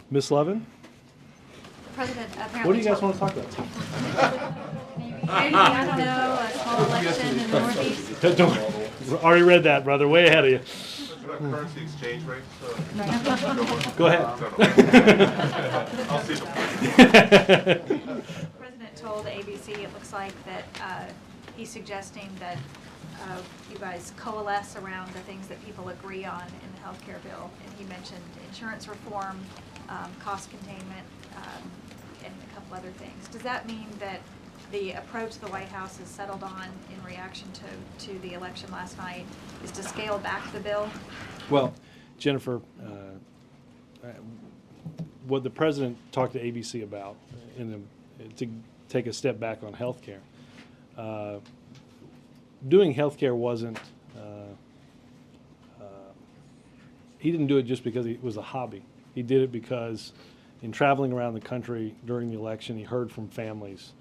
Ms. Levin, The president apparently what do you guys want to talk about? maybe, I don't know, a small election in the Northeast. Don't, already read that, brother. Way ahead of you. Currency exchange rate. Go ahead. I'll see the The president told ABC, it looks like, that he's suggesting that you guys coalesce around the things that people agree on in the health care bill. And he mentioned insurance reform, cost containment, and a couple other things. Does that mean that the approach the White House has settled on in reaction to the election last night is to scale back the bill? Well, Jennifer, what the president talked to ABC about, to take a step back on health care, doing health care wasn't, he didn't do it just because it was a hobby. He did it because in traveling around the country during the election, he heard from families.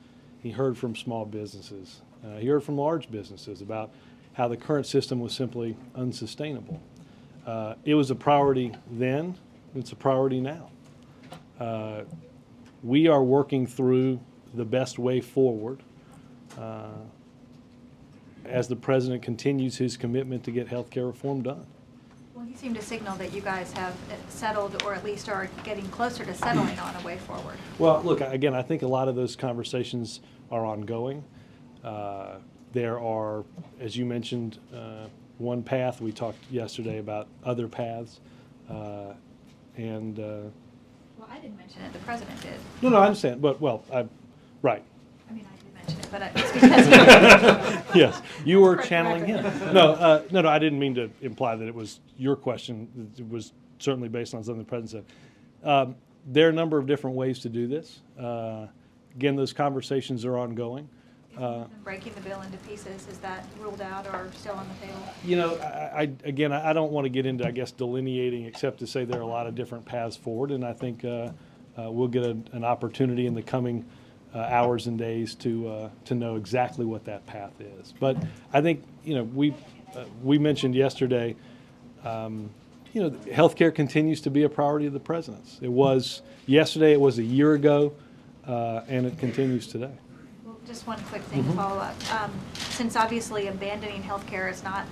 He heard from small businesses. He heard from large businesses about how the current system was simply unsustainable. It was a priority then. It's a priority now. We are working through the best way forward as the president continues his commitment to get health care reform done. Well, he seemed to signal that you guys have settled, or at least are getting closer to settling on a way forward. Well, look, again, I think a lot of those conversations are ongoing. There are, as you mentioned, one path. We talked yesterday about other paths. Well, I didn't mention it, the president did. No, I understand, but, right. I mean, I did mention it, but it's because Yes, you were channeling him. No, I didn't mean to imply that it was your question. It was certainly based on something the president said. There are a number of different ways to do this. Again, those conversations are ongoing. breaking the bill into pieces, is that ruled out or still on the table? You know, I don't want to get into, I guess, delineating, except to say there are a lot of different paths forward, and I think we'll get an opportunity in the coming hours and days to know exactly what that path is. But I think, you know, we mentioned yesterday, you know, healthcare continues to be a priority of the president's. It was yesterday, it was a year ago, and it continues today. Well, just one quick thing to follow up. Since obviously abandoning healthcare is not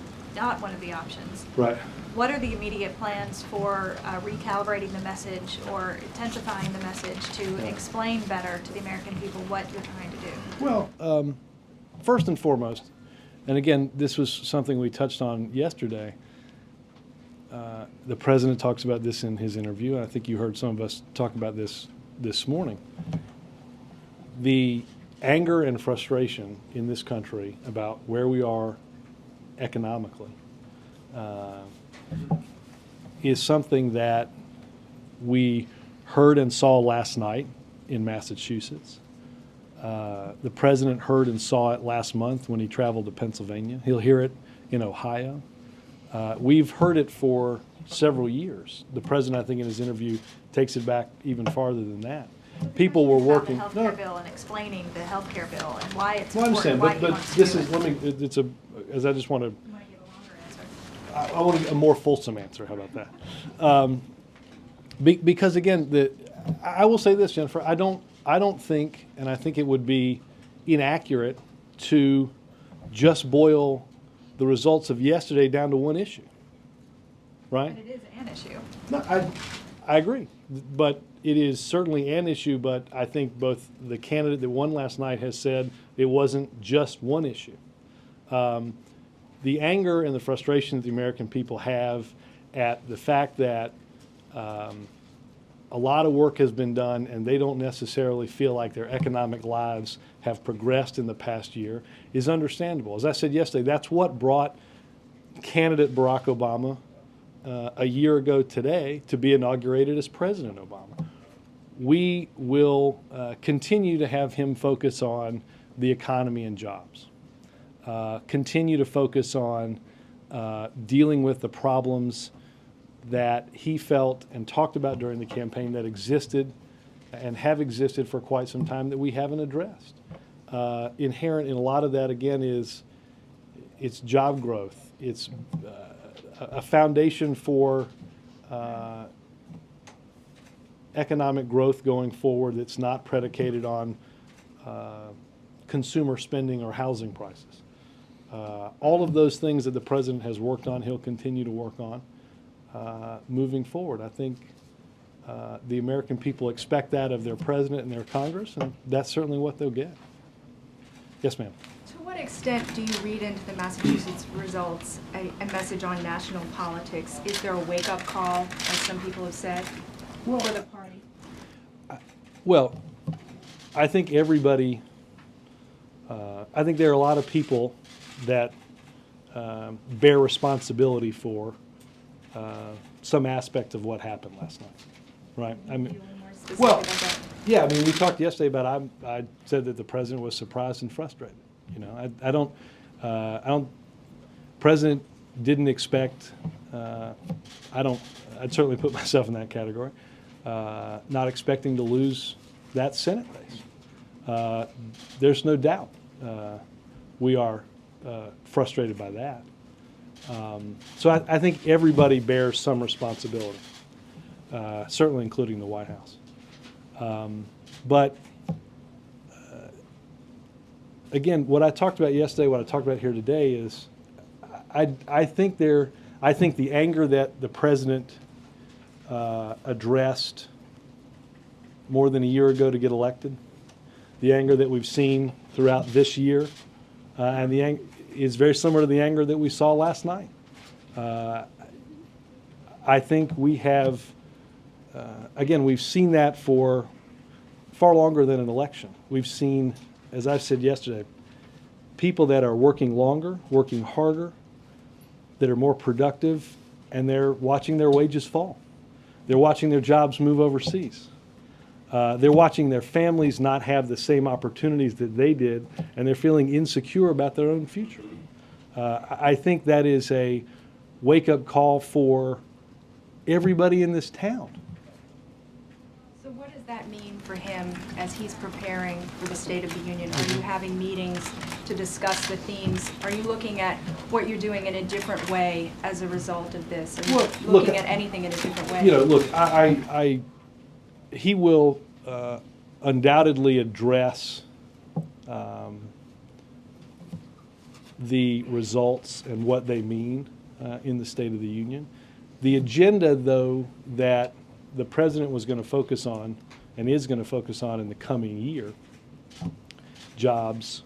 one of the options. Right. What are the immediate plans for recalibrating the message or intensifying the message to explain better to the American people what you're trying to do? Well, first and foremost, and again, this was something we touched on yesterday. The president talks about this in his interview, and I think you heard some of us talk about this morning. The anger and frustration in this country about where we are economically is something that we heard and saw last night in Massachusetts. The president heard and saw it last month when he traveled to Pennsylvania. He'll hear it in Ohio. We've heard it for several years. The president, I think, in his interview takes it back even farther than that. People were working. About the health care bill and explaining the health care bill and why it's Well, I important. understand, Why but he this wants is, to do it. it's a, as I just want to, You want to give a longer answer? I want a more fulsome answer. How about that? Because again, I will say this, Jennifer. I don't think, and I think it would be inaccurate to just boil the results of yesterday down to one issue. Right? But it is an issue. No, I agree, but it is certainly an issue. But I think both the candidate that won last night has said it wasn't just one issue. The anger and the frustration that the American people have at the fact that a lot of work has been done and they don't necessarily feel like their economic lives have progressed in the past year is understandable. As I said yesterday, that's what brought candidate Barack Obama a year ago today to be inaugurated as President Obama. We will continue to have him focus on the economy and jobs. Continue to focus on dealing with the problems that he felt and talked about during the campaign that existed and have existed for quite some time that we haven't addressed. Inherent in a lot of that, again, is it's job growth. It's a foundation for economic growth going forward that's not predicated on consumer spending or housing prices. All of those things that the president has worked on, he'll continue to work on moving forward. I think the American people expect that of their president and their Congress, and that's certainly what they'll get. Yes, ma'am. To what extent do you read into the Massachusetts results a message on national politics? Is there a wake-up call, as some people have said, for the party? Well, I think everybody, I think there are a lot of people that bear responsibility for some aspect of what happened last night, right? I mean, Be a little more specific well, about that. yeah, I mean, we talked yesterday about, I said that the president was surprised and frustrated. You know, I don't, president didn't expect, I'd certainly put myself in that category, not expecting to lose that Senate race. There's no doubt we are frustrated by that. So I think everybody bears some responsibility, certainly including the White House. But again, what I talked about yesterday, what I talked about here today is I think the anger that the president addressed more than a year ago to get elected, the anger that we've seen throughout this year, and the anger is very similar to the anger that we saw last night. I think we have, again, we've seen that for far longer than an election. We've seen, as I've said yesterday, people that are working longer, working harder, that are more productive, and they're watching their wages fall. They're watching their jobs move overseas. They're watching their families not have the same opportunities that they did, and they're feeling insecure about their own future. I think that is a wake-up call for everybody in this town. So what does that mean for him as he's preparing for the State of the Union? Are you having meetings to discuss the themes? Are you looking at what you're doing in a different way as a result of this? Are you Well, looking look, at anything in a different way? You know, look, he will undoubtedly address the results and what they mean in the State of the Union. The agenda, though, that the president was going to focus on and is going to focus on in the coming year, jobs,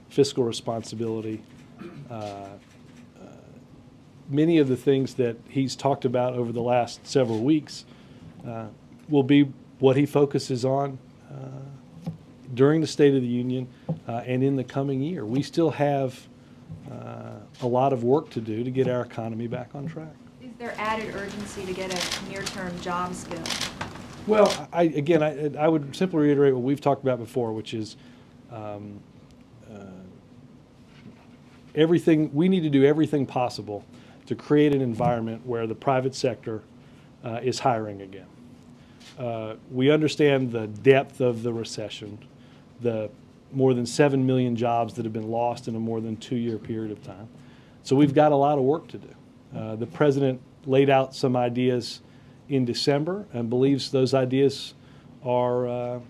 fiscal responsibility, many of the things that he's talked about over the last several weeks will be what he focuses on during the State of the Union and in the coming year. We still have a lot of work to do to get our economy back on track. Is there added urgency to get a near-term jobs bill? Well, I would simply reiterate what we've talked about before, which is we need to do everything possible to create an environment where the private sector is hiring again. We understand the depth of the recession, the more than 7 million jobs that have been lost in a more than 2-year period of time. So we've got a lot of work to do. The president laid out some ideas in December and believes those ideas are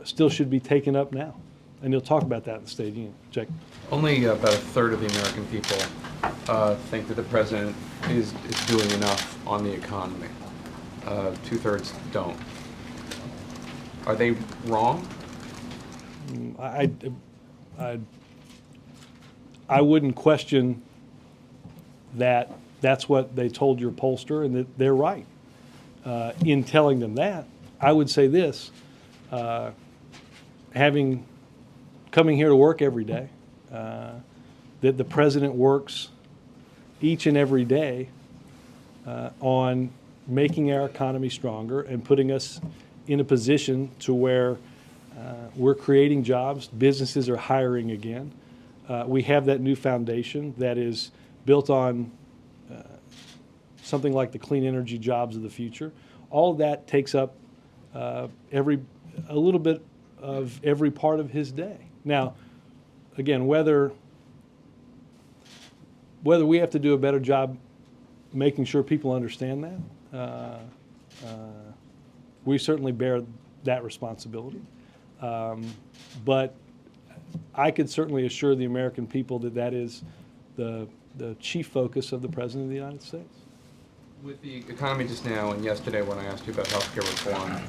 still should be taken up now. And he'll talk about that in the State of the Union. Jake. Only about a third of the American people think that the president is doing enough on the economy. 2/3 don't. Are they wrong? I wouldn't question that that's what they told your pollster and that they're right. In telling them that, I would say this, coming here to work every day, that the president works each and every day on making our economy stronger and putting us in a position to where we're creating jobs, businesses are hiring again. We have that new foundation that is built on something like the clean energy jobs of the future. All of that takes up a little bit of every part of his day. Now, again, whether we have to do a better job making sure people understand that, we certainly bear that responsibility. But I could certainly assure the American people that that is the chief focus of the President of the United States. With the economy just now, and yesterday when I asked you about healthcare reform,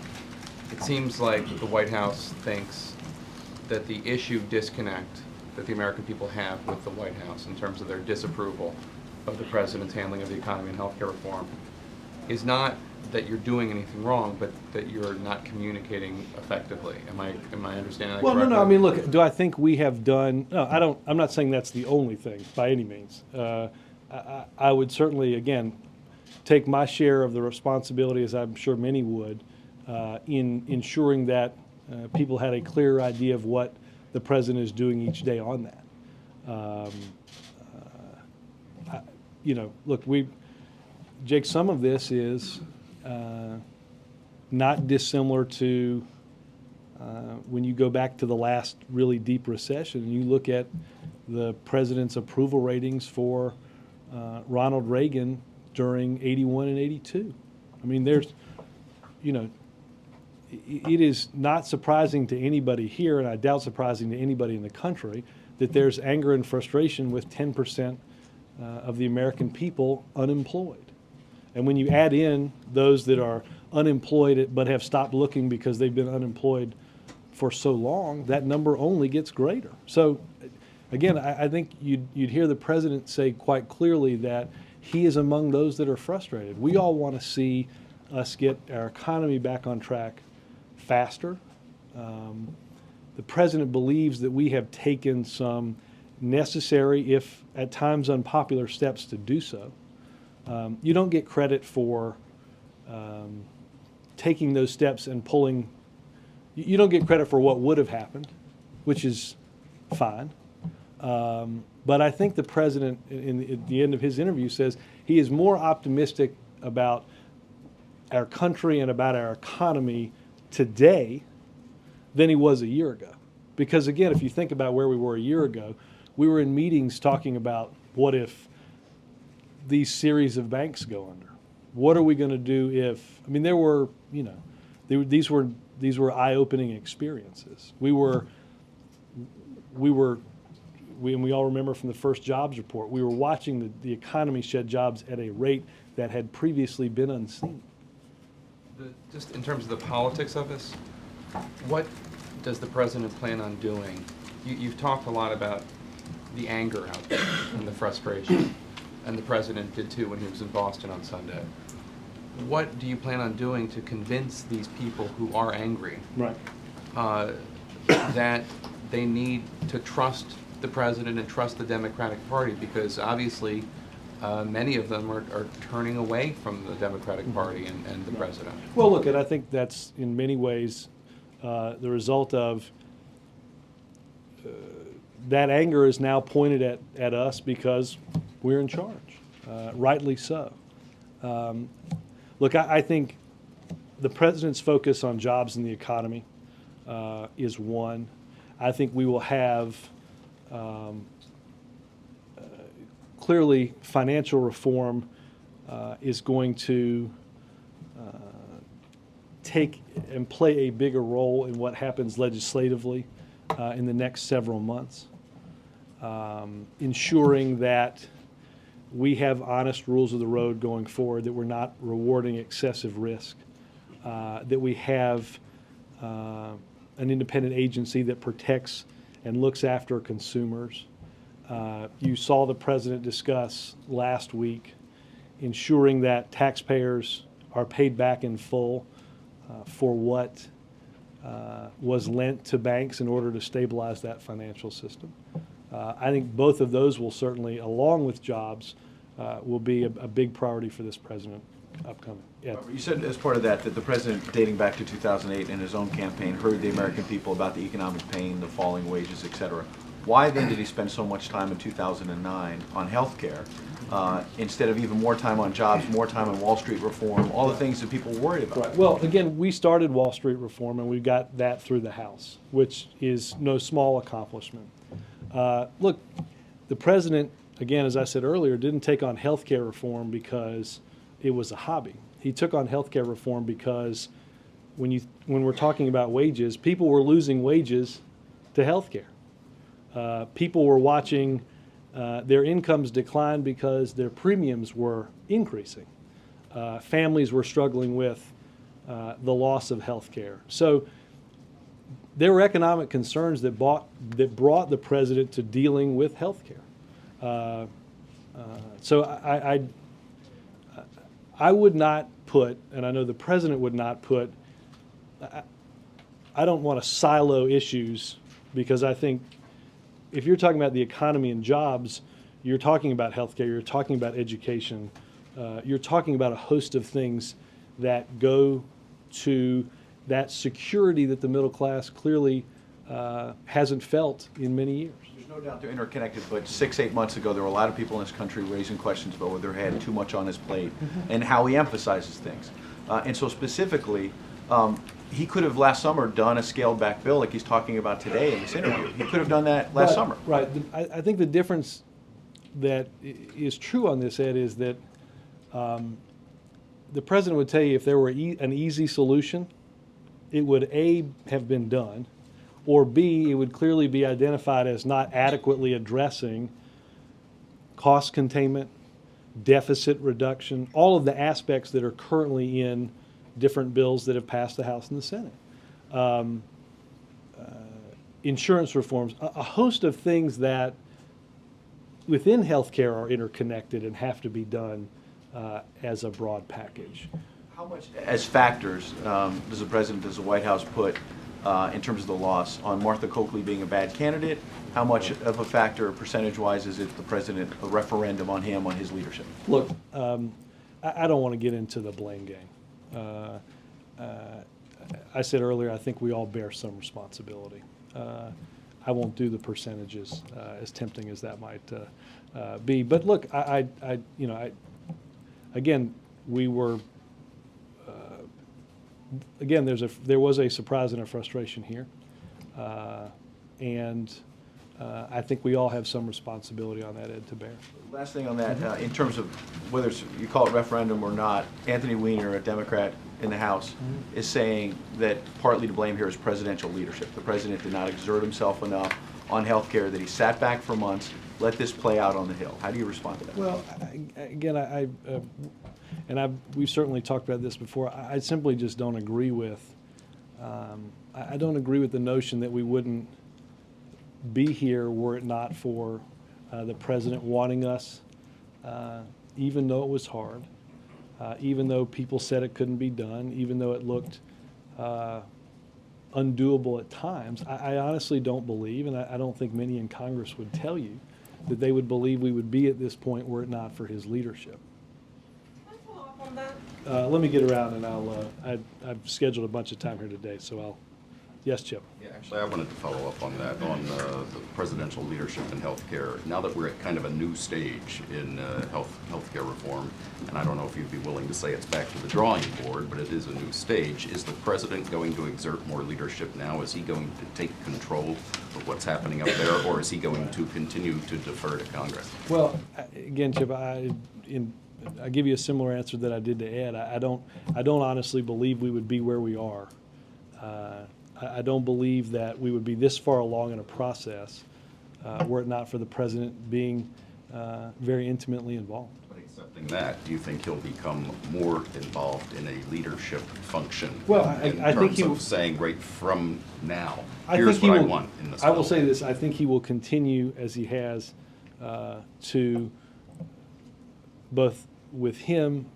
it seems like the White House thinks that the issue disconnect that the American people have with the White House in terms of their disapproval of the President's handling of the economy and healthcare reform is not that you're doing anything wrong, but that you're not communicating effectively. Am I understanding that Well, correctly? no. I mean, look. Do I think we have done? No, I don't. I'm not saying that's the only thing by any means. I would certainly, again, take my share of the responsibility, as I'm sure many would, in ensuring that people had a clear idea of what the President is doing each day on that. Look, Jake, some of this is not dissimilar to when you go back to the last really deep recession and you look at the President's approval ratings for Ronald Reagan during 81 and 82. I mean, it is not surprising to anybody here, and I doubt surprising to anybody in the country, that there's anger and frustration with 10% of the American people unemployed. And when you add in those that are unemployed but have stopped looking because they've been unemployed for so long, that number only gets greater. So, again, I think you'd hear the President say quite clearly that he is among those that are frustrated. We all want to see us get our economy back on track faster. The President believes that we have taken some necessary, if at times unpopular, steps to do so. You don't get credit for taking those steps and pulling. You don't get credit for what would have happened, which is fine. But I think the President, at the end of his interview, says he is more optimistic about our country and about our economy today than he was a year ago. Because, again, if you think about where we were a year ago, we were in meetings talking about what if these series of banks go under? What are we going to do if, I mean, there were, these were eye-opening experiences. We all remember from the first jobs report, we were watching the economy shed jobs at a rate that had previously been unseen. Just in terms of the politics of this, what does the President plan on doing? You've talked a lot about the anger out there and the frustration, and the President did too when he was in Boston on Sunday. What do you plan on doing to convince these people who are angry Right. that they need to trust the President and trust the Democratic Party? Because obviously many of them are turning away from the Democratic Party and the President. Well, look, and I think that's in many ways the result of that anger is now pointed at us because we're in charge, rightly so. Look, I think the President's focus on jobs and the economy is one. I think we will have clearly financial reform is going to take and play a bigger role in what happens legislatively in the next several months. Ensuring that we have honest rules of the road going forward, that we're not rewarding excessive risk, that we have an independent agency that protects and looks after consumers. You saw the President discuss last week ensuring that taxpayers are paid back in full for what was lent to banks in order to stabilize that financial system. I think both of those will certainly, along with jobs, will be a big priority for this President upcoming. Yeah. You said as part of that the President, dating back to 2008 in his own campaign, heard the American people about the economic pain, the falling wages, et cetera. Why then did he spend so much time in 2009 on health care instead of even more time on jobs, more time on Wall Street reform, all the things that people were worried about? Right. Well, again, we started Wall Street reform, and we got that through the House, which is no small accomplishment. Look, the President, again, as I said earlier, didn't take on health care reform because it was a hobby. He took on health care reform because when we're talking about wages, people were losing wages to healthcare. People were watching their incomes decline because their premiums were increasing. Families were struggling with the loss of health care. So there were economic concerns that brought the president to dealing with health care. So I would not put, and I know the president would not put, I don't want to silo issues, because I think if you're talking about the economy and jobs, you're talking about healthcare, you're talking about education, you're talking about a host of things that go to that security that the middle class clearly hasn't felt in many years. There's no doubt they're interconnected, but 6-8 months ago, there were a lot of people in this country raising questions about whether he had too much on his plate and how he emphasizes things. And so specifically, he could have last summer done a scaled back bill like he's talking about today in this interview. He could have done that last summer. Right. I think the difference that is true on this, Ed, is that the president would tell you if there were an easy solution, it would A, have been done, or B, it would clearly be identified as not adequately addressing cost containment, deficit reduction, all of the aspects that are currently in different bills that have passed the House and the Senate. Insurance reforms, a host of things that within healthcare are interconnected and have to be done as a broad package. How much, as factors, does the White House put in terms of the loss on Martha Coakley being a bad candidate? How much of a factor, percentage-wise, is it the president, a referendum on him, on his leadership? Look, I don't want to get into the blame game. I said earlier, I think we all bear some responsibility. I won't do the percentages, as tempting as that might be. But look, again, we were. Again, there was a surprise and a frustration here, and I think we all have some responsibility on that, Ed, to bear. Last thing on that, in terms of whether you call it referendum or not, Anthony Weiner, a Democrat in the House, is saying that partly to blame here is presidential leadership. The president did not exert himself enough on health care, that he sat back for months, let this play out on the Hill. How do you respond to that? Well, again, we've certainly talked about this before. I simply just don't agree with. I don't agree with the notion that we wouldn't be here were it not for the president wanting us, even though it was hard, even though people said it couldn't be done, even though it looked undoable at times. I honestly don't believe, and I don't think many in Congress would tell you, that they would believe we would be at this point were it not for his leadership. Can I follow up on that? Let me get around, and I've scheduled a bunch of time here today, so yes, Chip. Yeah, actually, I wanted to follow up on that, on the presidential leadership in healthcare. Now that we're at kind of a new stage in healthcare reform, and I don't know if you'd be willing to say it's back to the drawing board, but it is a new stage. Is the president going to exert more leadership now? Is he going to take control of what's happening up there, or is he going to continue to defer to Congress? Well, again, Chip, I give you a similar answer that I did to Ed. I don't honestly believe we would be where we are. I don't believe that we would be this far along in a process were it not for the president being very intimately involved. But accepting that, do you think he'll become more involved in a leadership function? Well, in I think terms he will, of saying right from now, I here's think what he I will, want in this I will bill. say this, I think he will continue as he has to both with him,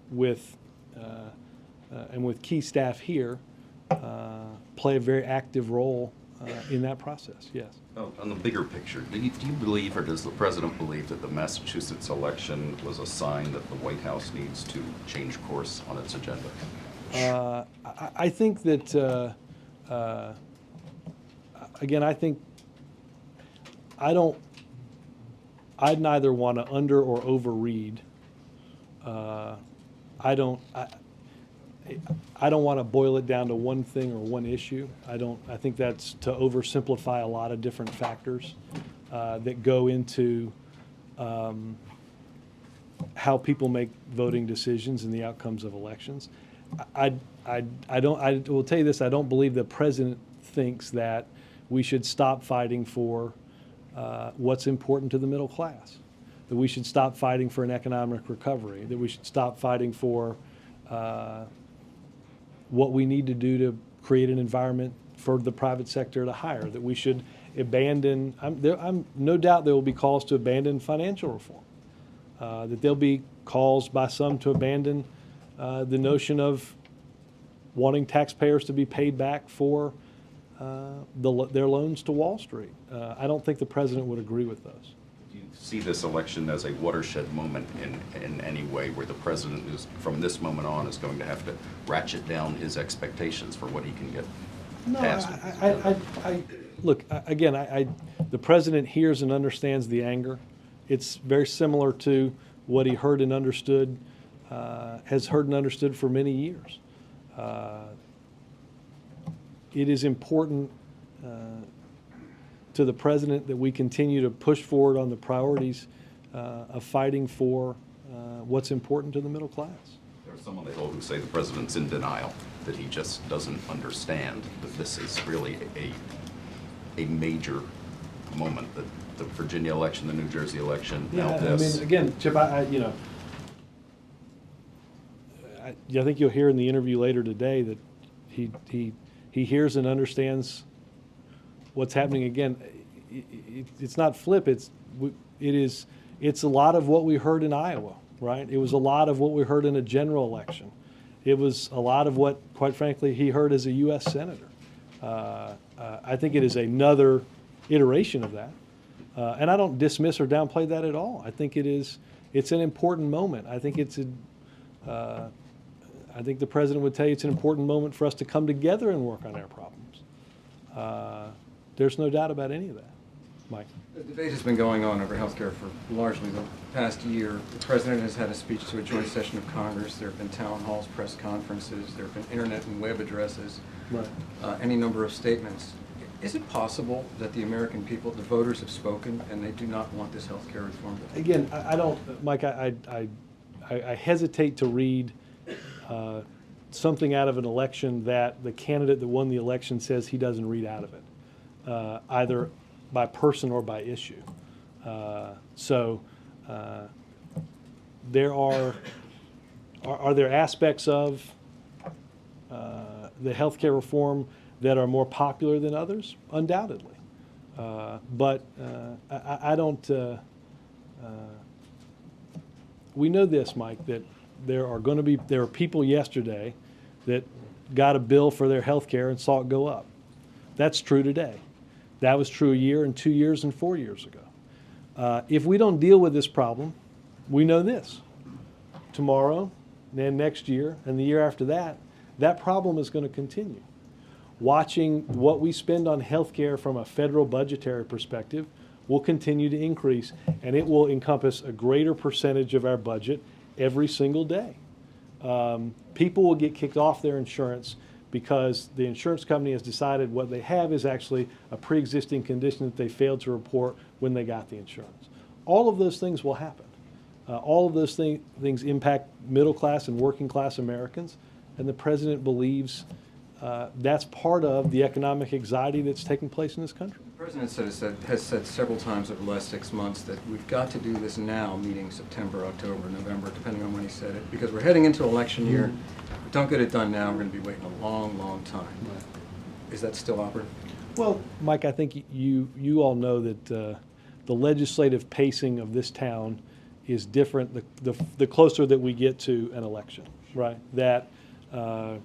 and with key staff here, play a very active role in that process, yes. Well, on the bigger picture, do you believe, or does the president believe, that the Massachusetts election was a sign that the White House needs to change course on its agenda? I think that, again, I'd neither want to under or overread. I don't want to boil it down to one thing or one issue. I think that's to oversimplify a lot of different factors that go into how people make voting decisions and the outcomes of elections. I I will tell you this, I don't believe the president thinks that we should stop fighting for what's important to the middle class, that we should stop fighting for an economic recovery, that we should stop fighting for what we need to do to create an environment for the private sector to hire, that we should abandon, I'm no doubt there will be calls to abandon financial reform, that there'll be calls by some to abandon the notion of wanting taxpayers to be paid back for their loans to Wall Street. I don't think the president would agree with those. Do you see this election as a watershed moment in any way where the president is, from this moment on, is going to have to ratchet down his expectations for what he can get passed? Look, again, the president hears and understands the anger. It's very similar to what he heard and understood, has heard and understood for many years. It is important to the president that we continue to push forward on the priorities of fighting for what's important to the middle class. There's some on the Hill who say the president's in denial, that he just doesn't understand that this is really a major moment, that the Virginia election, the New Jersey election, now this. I mean, again, Chip, I think you'll hear in the interview later today that he hears and understands what's happening. Again, it's not flip. It's a lot of what we heard in Iowa, right? It was a lot of what we heard in a general election. It was a lot of what, quite frankly, he heard as a U.S. senator. I think it is another iteration of that, and I don't dismiss or downplay that at all. I think it's an important moment. I think I think the president would tell you it's an important moment for us to come together and work on our problems. There's no doubt about any of that. Mike? The debate has been going on over health care for largely the past year. The president has had a speech to a joint session of Congress. There have been town halls, press conferences. There have been internet and web addresses, Right. Any number of statements. Is it possible that the American people, the voters, have spoken and they do not want this health care reform? Again, I don't, Mike, I hesitate to read something out of an election that the candidate that won the election says he doesn't read out of it, either by person or by issue. There are there aspects of the healthcare reform that are more popular than others? Undoubtedly. But I don't, we know this, Mike, that there are people yesterday that got a bill for their health care and saw it go up. That's true today. That was true a year and 2 years and 4 years ago. If we don't deal with this problem, we know this. Tomorrow, then next year, and the year after that, that problem is going to continue. Watching what we spend on health care from a federal budgetary perspective will continue to increase, and it will encompass a greater percentage of our budget every single day. People will get kicked off their insurance because the insurance company has decided what they have is actually a pre-existing condition that they failed to report when they got the insurance. All of those things will happen. All of those things impact middle class and working class Americans, and the president believes that's part of the economic anxiety that's taking place in this country. The president has said several times over the last 6 months that we've got to do this now, meaning September, October, November, depending on when he said it, because we're heading into election year. If we don't get it done now, we're going to be waiting a long, long time. Right. Is that still operative? Well, Mike, I think you all know that the legislative pacing of this town is different the closer that we get to an election, right? That the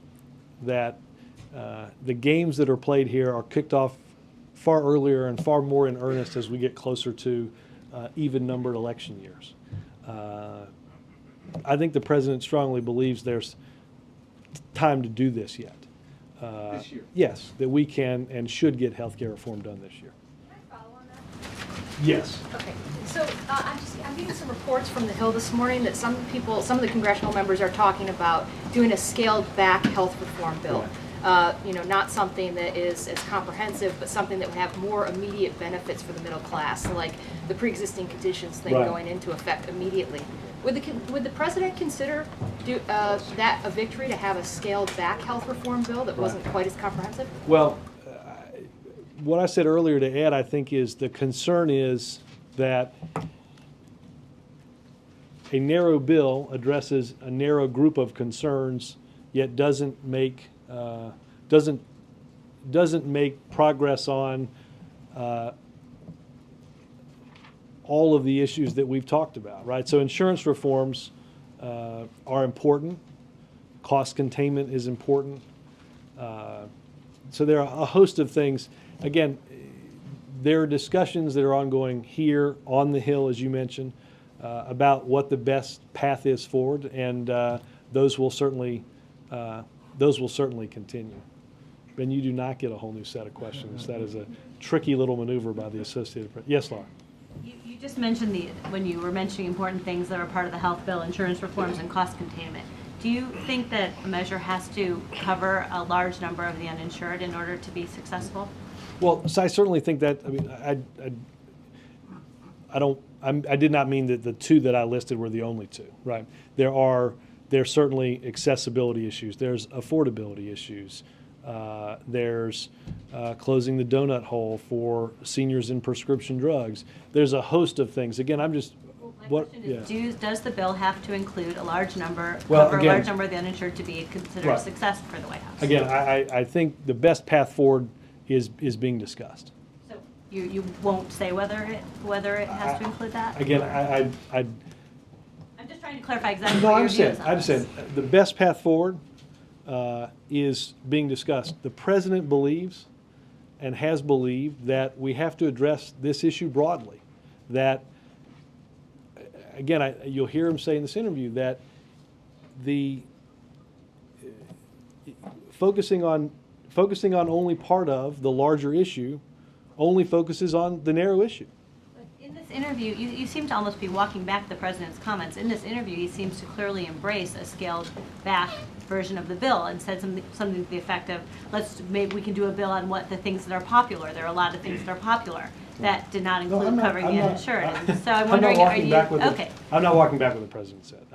games that are played here are kicked off far earlier and far more in earnest as we get closer to even-numbered election years. I think the president strongly believes there's time to do this yet. This year? Yes, that we can and should get health care reform done this year. Can I follow on that? Yes. Okay, so I'm getting some reports from the Hill this morning that some of the congressional members are talking about doing a scaled-back health reform bill. Not something that is as comprehensive, but something that would have more immediate benefits for the middle class, so like the pre-existing conditions thing Right. going into effect immediately. Would the president consider that a victory to have a scaled-back health reform bill that wasn't quite as comprehensive? Well, what I said earlier to Ed, I think, is the concern is that a narrow bill addresses a narrow group of concerns, yet doesn't make progress on all of the issues that we've talked about, right? So insurance reforms are important. Cost containment is important. So there are a host of things. Again, there are discussions that are ongoing here on the Hill, as you mentioned, about what the best path is forward, and those will certainly continue. Ben, you do not get a whole new set of questions. That is a tricky little maneuver by the Associated Press. Yes, Laura. You just mentioned when you were mentioning important things that are part of the health bill, insurance reforms and cost containment. Do you think that a measure has to cover a large number of the uninsured in order to be successful? Well, so I certainly think that. I mean, I did not mean that the two that I listed were the only two. Right? There's certainly accessibility issues. There's affordability issues. There's closing the donut hole for seniors in prescription drugs. There's a host of things. Again, I'm just. My question is, does the bill have to include a large number, Well, cover again, a large number of the uninsured to be considered right. a success for the White House? Again, I think the best path forward is being discussed. So you won't say whether it has to include that? Again, I'm just trying to clarify exactly No, what I your view understand. is on I understand. this. The best path forward is being discussed. The president believes and has believed that we have to address this issue broadly. That, again, you'll hear him say in this interview that the focusing on only part of the larger issue only focuses on the narrow issue. In this interview, you seem to almost be walking back the president's comments. In this interview, he seems to clearly embrace a scaled-back version of the bill and said something to the effect of, maybe we can do a bill on what the things that are popular. There are a lot of things that are popular that did not include covering the uninsured. So I'm wondering, are you okay? I'm not walking back what the president said.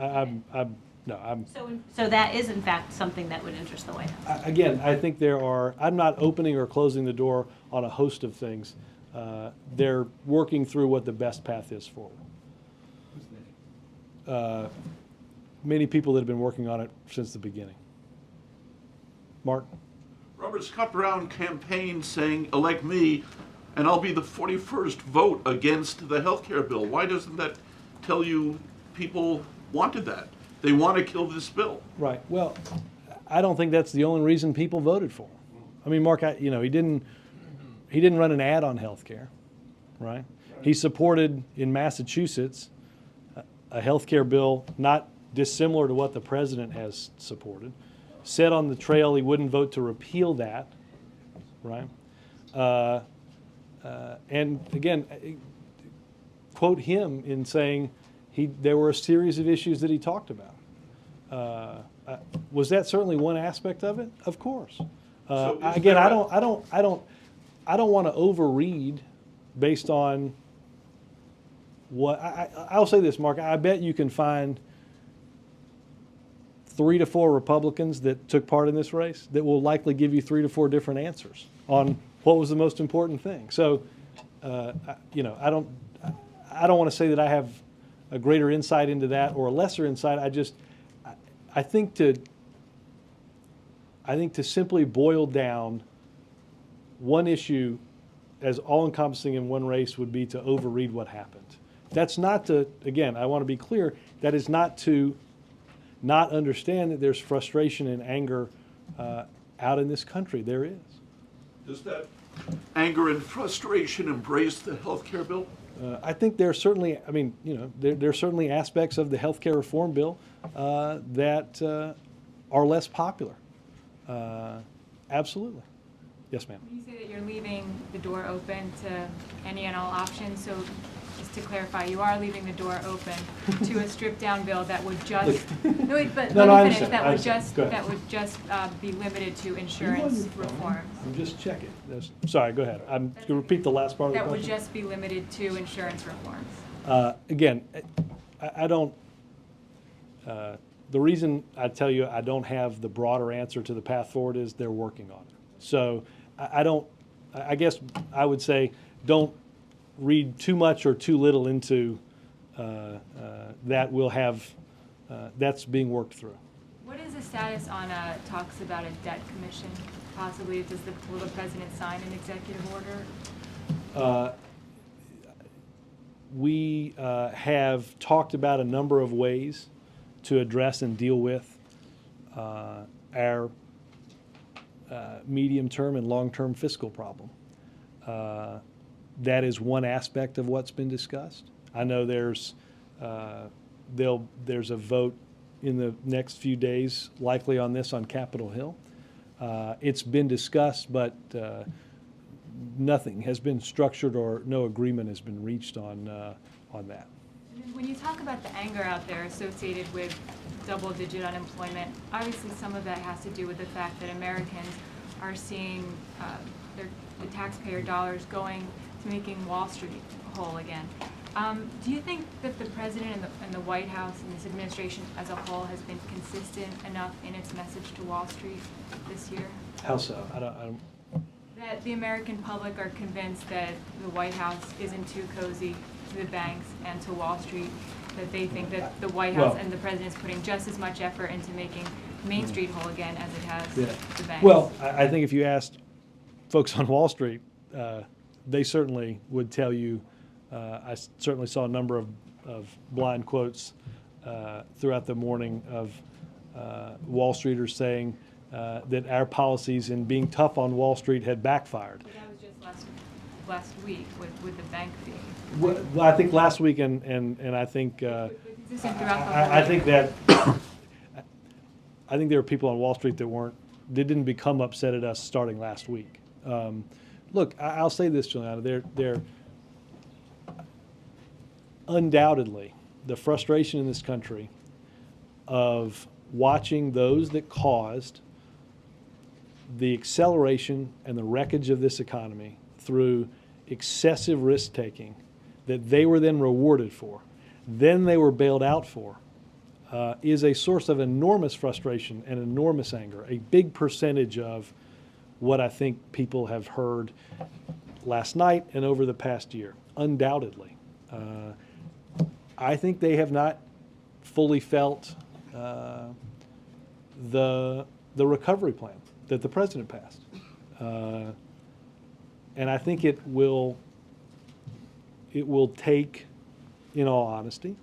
So that is in fact something that would interest the White House. Again, I think I'm not opening or closing the door on a host of things. They're working through what the best path is forward. Many people that have been working on it since the beginning. Mark? Robert Scott Brown campaigned saying, elect me, and I'll be the 41st vote against the health care bill. Why doesn't that tell you people wanted that? They want to kill this bill. Right. Well, I don't think that's the only reason people voted for him. I mean, Mark, he didn't run an ad on health care, right? He supported in Massachusetts a health care bill not dissimilar to what the president has supported. Said on the trail he wouldn't vote to repeal that, right? And again, quote him in saying there were a series of issues that he talked about. Was that certainly one aspect of it? Of course. Again, I don't want to overread based on what I'll say this, Mark. I bet you can find 3 to 4 Republicans that took part in this race that will likely give you 3 to 4 different answers on what was the most important thing. So, I don't want to say that I have a greater insight into that or a lesser insight. I think to simply boil down one issue as all-encompassing in one race would be to overread what happened. That's not to, again, I want to be clear, that is not to not understand that there's frustration and anger out in this country. There is. Does that anger and frustration embrace the health care bill? I think there are certainly, there are certainly aspects of the health care reform bill that are less popular. Absolutely. Yes, ma'am. You say that you're leaving the door open to any and all options, so just to clarify, you are leaving the door open to a stripped-down bill that would just, let me finish, that would just be limited to insurance reforms. I'm just checking. Sorry, go ahead. I'm going to repeat the last part of the question. That would just be limited to insurance reforms. Again, I don't The reason I tell you I don't have the broader answer to the path forward is they're working on it. So I guess I would say don't read too much or too little into that. We'll have, that's being worked through. What is the status on talks about a debt commission? Possibly, will the president sign an executive order? We have talked about a number of ways to address and deal with our medium-term and long-term fiscal problem. That is one aspect of what's been discussed. I know there's a vote in the next few days, likely on this on Capitol Hill. It's been discussed, but nothing has been structured or no agreement has been reached on that. When you talk about the anger out there associated with double-digit unemployment, obviously some of that has to do with the fact that Americans are seeing the taxpayer dollars going to making Wall Street whole again. Do you think that the president and the White House and this administration as a whole has been consistent enough in its message to Wall Street this year? How so? I don't. That the American public are convinced that the White House isn't too cozy to the banks and to Wall Street, that they think that the White House and the president is putting just as much effort into making Main Street whole again as it has the banks. Well, I think if you asked folks on Wall Street, they certainly would tell you. I certainly saw a number of blind quotes throughout the morning of Wall Streeters saying that our policies in being tough on Wall Street had backfired. But that was just last week with the bank fee. Well, I think last week and I think I think that I think there were people on Wall Street that didn't become upset at us starting last week. Look, I'll say this, Juliana, they're undoubtedly the frustration in this country of watching those that caused the acceleration and the wreckage of this economy through excessive risk-taking that they were then rewarded for, then they were bailed out for, is a source of enormous frustration and enormous anger. A big percentage of what I think people have heard last night and over the past year, undoubtedly. I think they have not fully felt the recovery plan that the president passed. And I think it will take, in all honesty,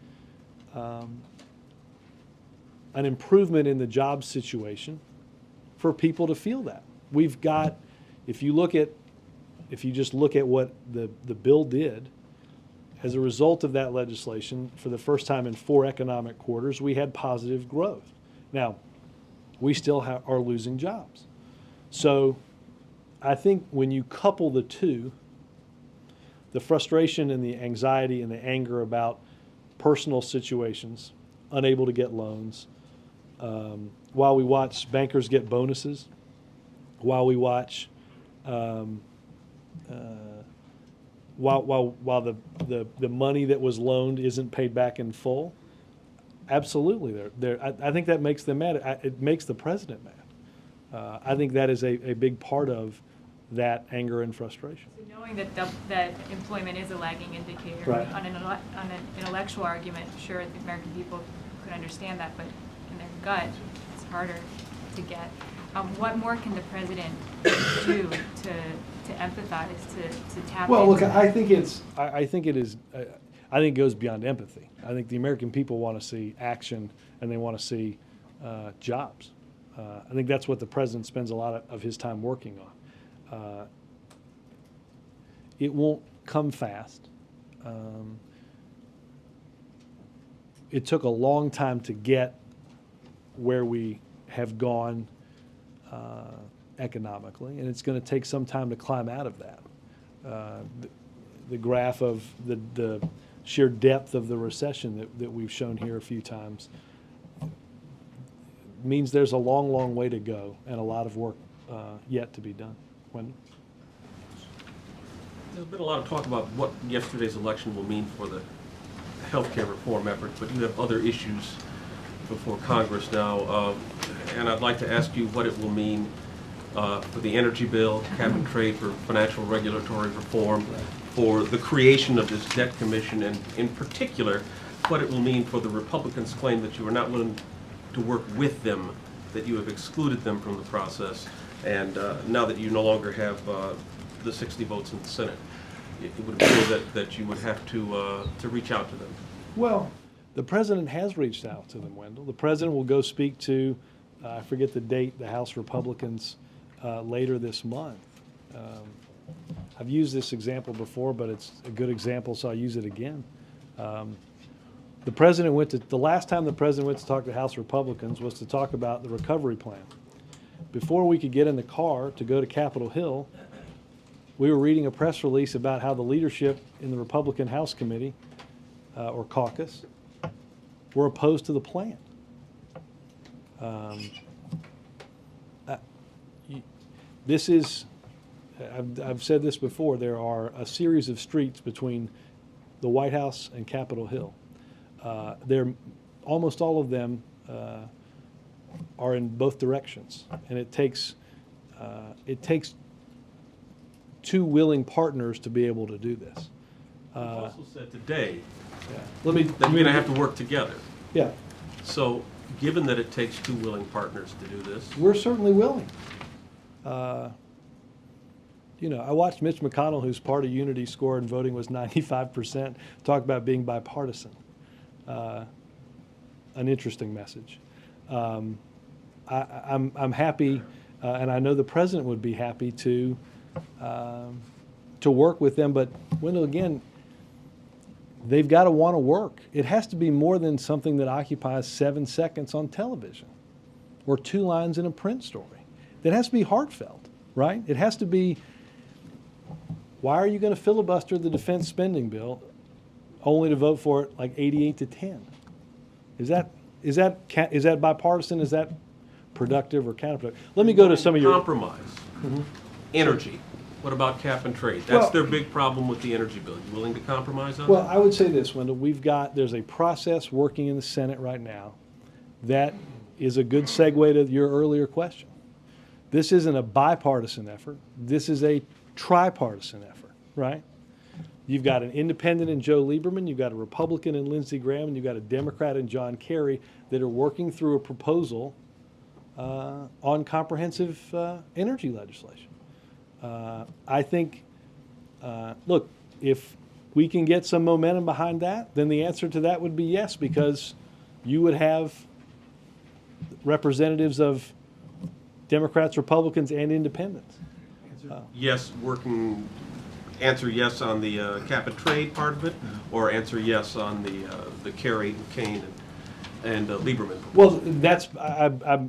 an improvement in the job situation for people to feel that. We've got, if you just look at what the bill did, as a result of that legislation, for the first time in 4 economic quarters, we had positive growth. Now, we still are losing jobs. So I think when you couple the two, the frustration and the anxiety and the anger about personal situations, unable to get loans, while we watch bankers get bonuses, while we watch while the money that was loaned isn't paid back in full, absolutely, I think that makes them mad. It makes the president mad. I think that is a big part of that anger and frustration. So knowing that employment is a lagging indicator, right. on an intellectual argument, sure, the American people could understand that, but in their gut, it's harder to get. What more can the president do to empathize, to tap well, into look, that? I think it goes beyond empathy. I think the American people want to see action and they want to see jobs. I think that's what the president spends a lot of his time working on. It won't come fast. It took a long time to get where we have gone economically, and it's going to take some time to climb out of that. The graph of the sheer depth of the recession that we've shown here a few times means there's a long, long way to go and a lot of work yet to be done. Wendell? There's been a lot of talk about what yesterday's election will mean for the healthcare reform effort, but you have other issues before Congress now, and I'd like to ask you what it will mean for the energy bill, cap and trade, for financial regulatory reform, for the creation of this debt commission, and in particular, what it will mean for the Republicans' claim that you are not willing to work with them, that you have excluded them from the process, and now that you no longer have the 60 votes in the Senate, it would appear that you would have to reach out to them. Well, the president has reached out to them, Wendell. The president will go speak to, I forget the date, the House Republicans later this month. I've used this example before, but it's a good example, so I'll use it again. The last time the president went to talk to House Republicans was to talk about the recovery plan. Before we could get in the car to go to Capitol Hill, we were reading a press release about how the leadership in the Republican House Committee, or caucus, were opposed to the plan. This is, I've said this before, there are a series of streets between the White House and Capitol Hill. Almost all of them are in both directions, and it takes two willing partners to be able to do this. You also said today that you're going to have to work together. Yeah. So, given that it takes two willing partners to do this, We're certainly willing. You know, I watched Mitch McConnell, whose party unity score in voting was 95%, talk about being bipartisan. An interesting message. I'm happy, and I know the president would be happy to work with them. But Wendell, again, they've got to want to work. It has to be more than something that occupies 7 seconds on television or 2 lines in a print story. It has to be heartfelt, right? It has to be, why are you going to filibuster the defense spending bill only to vote for it like 88-10? Is that bipartisan? Is that productive or counterproductive? Let me go to some of your compromise. Energy. What about cap and trade? That's their big problem with the energy bill. You willing to compromise on Well, that? I would say this, Wendell. There's a process working in the Senate right now that is a good segue to your earlier question. This isn't a bipartisan effort. This is a tripartisan effort, right? You've got an independent in Joe Lieberman, you've got a Republican in Lindsey Graham, and you've got a Democrat in John Kerry that are working through a proposal on comprehensive energy legislation. I think, look, if we can get some momentum behind that, then the answer to that would be yes, because you would have representatives of Democrats, Republicans, and independents. Yes, answer yes on the cap and trade part of it, or answer yes on the Kerry and Kane and Lieberman. Well,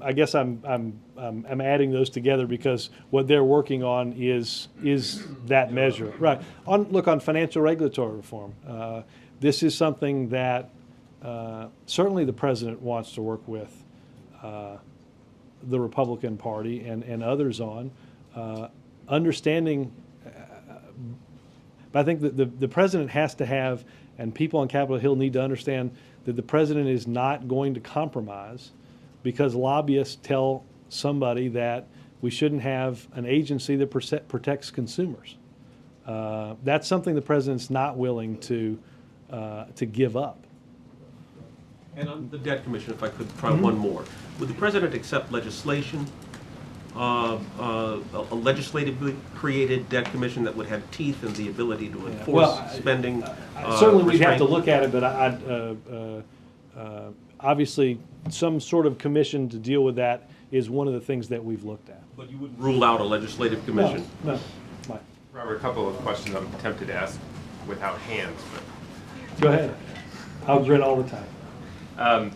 I guess I'm adding those together because what they're working on is that measure, right? On financial regulatory reform, this is something that certainly the president wants to work with the Republican Party and others on, understanding. But I think that the president has to have, and people on Capitol Hill need to understand that the president is not going to compromise because lobbyists tell somebody that we shouldn't have an agency that protects consumers. That's something the president's not willing to give up. And on the debt commission, if I could try one more. Would the president accept legislation, a legislatively created debt commission that would have teeth and the ability to enforce spending? Certainly we'd have to look at it, but obviously some sort of commission to deal with that is one of the things that we've looked at. But you wouldn't rule out a legislative commission? No. Robert, a couple of questions I'm tempted to ask without hands. But go ahead. I'll grin all the time.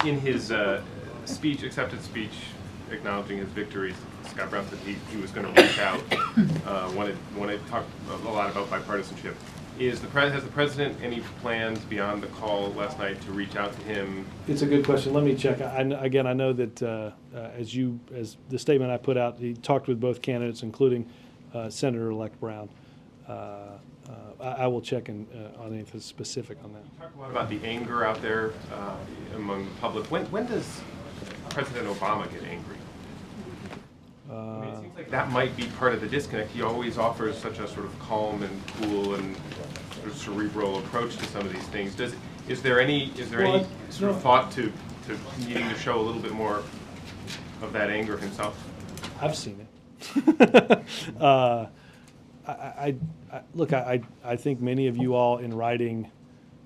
In his accepted speech, acknowledging his victories, Scott Brown said he was going to reach out. Wanted to talk a lot about bipartisanship. Has the president any plans beyond the call last night to reach out to him? It's a good question. Let me check. I know that as the statement I put out, he talked with both candidates, including Senator-elect Brown. I will check on anything specific on that. Talk a lot about the anger out there among the public. When does President Obama get angry? I mean, it seems like that might be part of the disconnect. He always offers such a sort of calm and cool and sort of cerebral approach to some of these things. Is there any sort of thought to needing to show a little bit more of that anger himself? I've seen it. Look, I think many of you all in writing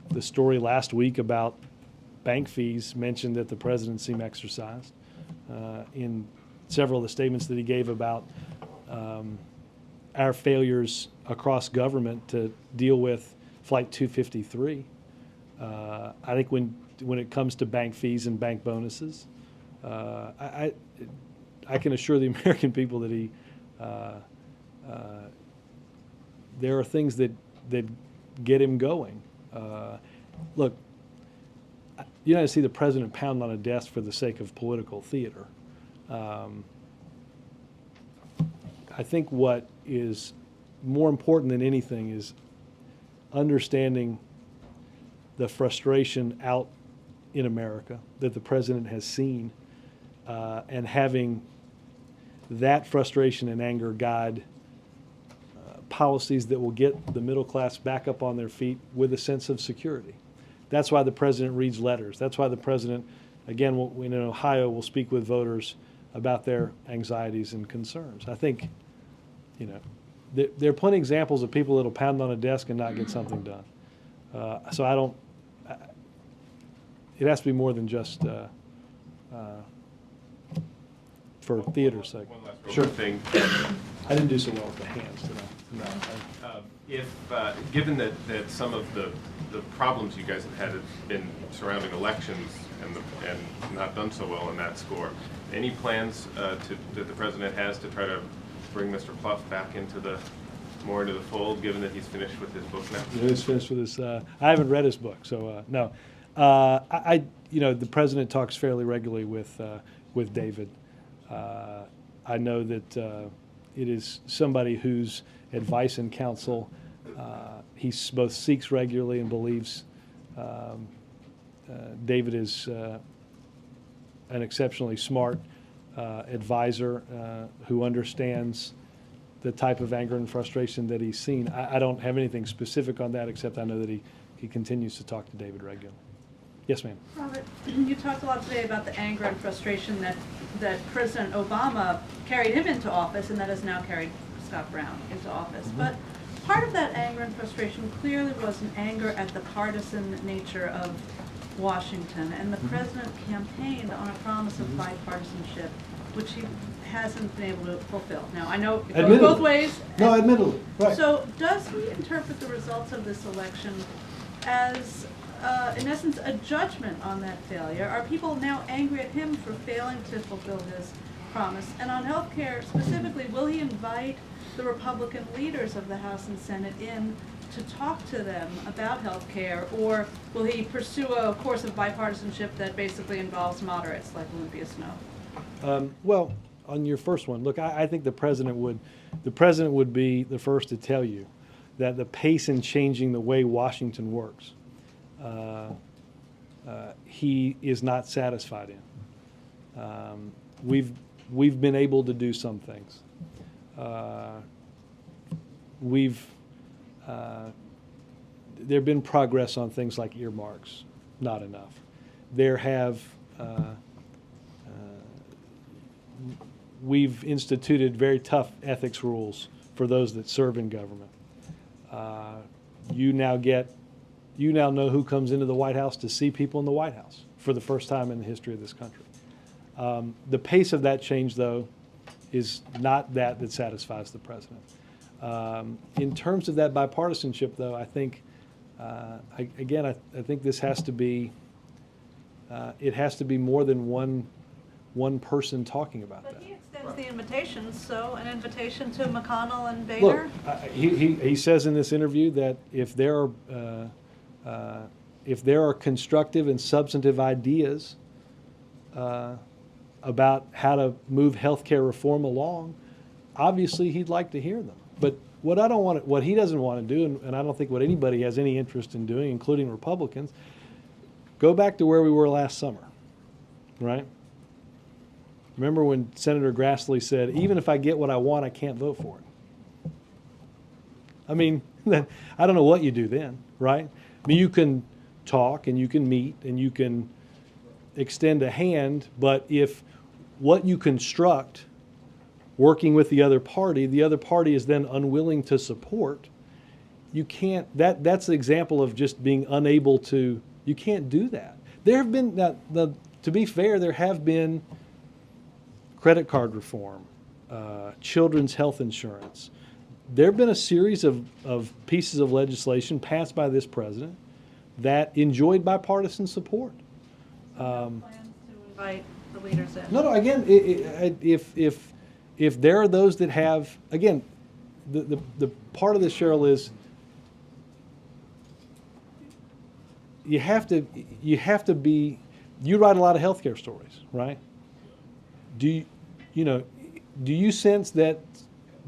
the story last week about bank fees mentioned that the president seemed exercised. In several of the statements that he gave about our failures across government to deal with Flight 253. I think when it comes to bank fees and bank bonuses, I can assure the American people that there are things that get him going. Look, you're not going to see the president pound on a desk for the sake of political theater. I think what is more important than anything is understanding the frustration out in America that the president has seen, and having that frustration and anger guide policies that will get the middle class back up on their feet with a sense of security. That's why the president reads letters. That's why the president, again, in Ohio, will speak with voters about their anxieties and concerns. I think, there are plenty of examples of people that will pound on a desk and not get something done. So it has to be more than just for theater's sake. One last thing. I didn't do so well with the hands today. No. Given that some of the problems you guys have had have been surrounding elections and not done so well on that score, any plans that the president has to try to bring Mr. Plouffe back more into the fold, given that he's finished with his book now? He's finished with his. I haven't read his book, so no. The president talks fairly regularly with David. I know that it is somebody whose advice and counsel he both seeks regularly and believes. David is an exceptionally smart advisor who understands the type of anger and frustration that he's seen. I don't have anything specific on that, except I know that he continues to talk to David regularly. Yes, ma'am. Robert, you talked a lot today about the anger and frustration that President Obama carried him into office, and that has now carried Scott Brown into office. Mm-hmm. But part of that anger and frustration clearly was an anger at the partisan nature of Washington, and the president campaigned on a promise of bipartisanship, which he hasn't been able to fulfill. Now, I know it goes both ways. No, admittedly. Right. So does he interpret the results of this election as, in essence, a judgment on that failure? Are people now angry at him for failing to fulfill his promise? And on health care specifically, will he invite the Republican leaders of the House and Senate in to talk to them about health care, or will he pursue a course of bipartisanship that basically involves moderates like Olympia Snowe? Well, on your first one, look, I think the president would be the first to tell you that the pace in changing the way Washington works, he is not satisfied in. We've been able to do some things. There have been progress on things like earmarks, not enough. We've instituted very tough ethics rules for those that serve in government. You now know who comes into the White House to see people in the White House for the first time in the history of this country. The pace of that change, though, is not that satisfies the president. In terms of that bipartisanship, though, I think, I think this has to be, it has to be more than one person talking about that. But he extends the invitation, so an invitation to McConnell and Boehner? Look, he says in this interview that if there are constructive and substantive ideas about how to move healthcare reform along, obviously he'd like to hear them. But what he doesn't want to do, and I don't think what anybody has any interest in doing, including Republicans, go back to where we were last summer, right? Remember when Senator Grassley said, even if I get what I want, I can't vote for it. I mean, I don't know what you do then, right? I mean, you can talk and you can meet and you can extend a hand, but if what you construct working with the other party is then unwilling to support, you can't, that's the example of just being unable to, you can't do that. There have been, to be fair, there have been credit card reform, children's health insurance. There have been a series of pieces of legislation passed by this president that enjoyed bipartisan support. Plans to invite the leaders in? No, again, if there are those that have, again, the part of this, Cheryl, is you have to be, you write a lot of healthcare stories, right? Do you sense that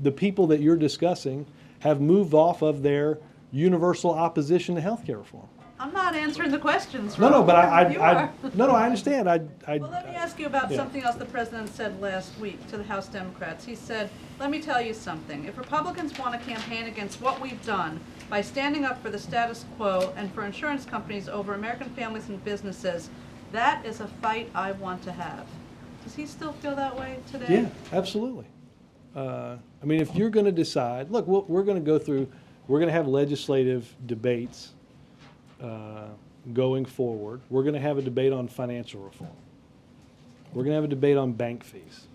the people that you're discussing have moved off of their universal opposition to healthcare reform? I'm not answering the questions, No, Rob. but You are. I understand. Well, let me ask you about yeah. something else the president said last week to the House Democrats. He said, let me tell you something. If Republicans want to campaign against what we've done by standing up for the status quo and for insurance companies over American families and businesses, that is a fight I want to have. Does he still feel that way today? Yeah, absolutely. I mean, if you're going to decide, look, we're going to go through, we're going to have legislative debates going forward. We're going to have a debate on financial reform. We're going to have a debate on bank fees,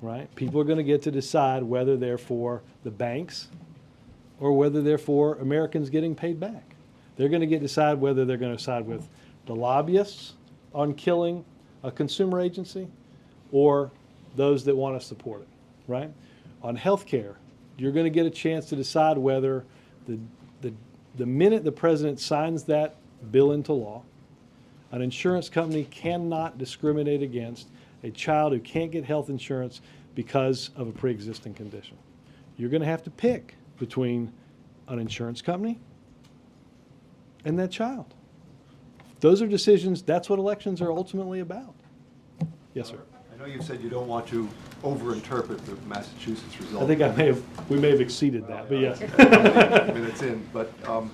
right? People are going to get to decide whether they're for the banks or whether they're for Americans getting paid back. They're going to get to decide whether they're going to side with the lobbyists on killing a consumer agency or those that want to support it, right? On health care, you're going to get a chance to decide whether the minute the president signs that bill into law, an insurance company cannot discriminate against a child who can't get health insurance because of a pre-existing condition. You're going to have to pick between an insurance company and that child. Those are decisions, that's what elections are ultimately about. Yes, sir. I know you said you don't want to overinterpret the Massachusetts result. I think we may have exceeded that, but yes. Minutes in, but when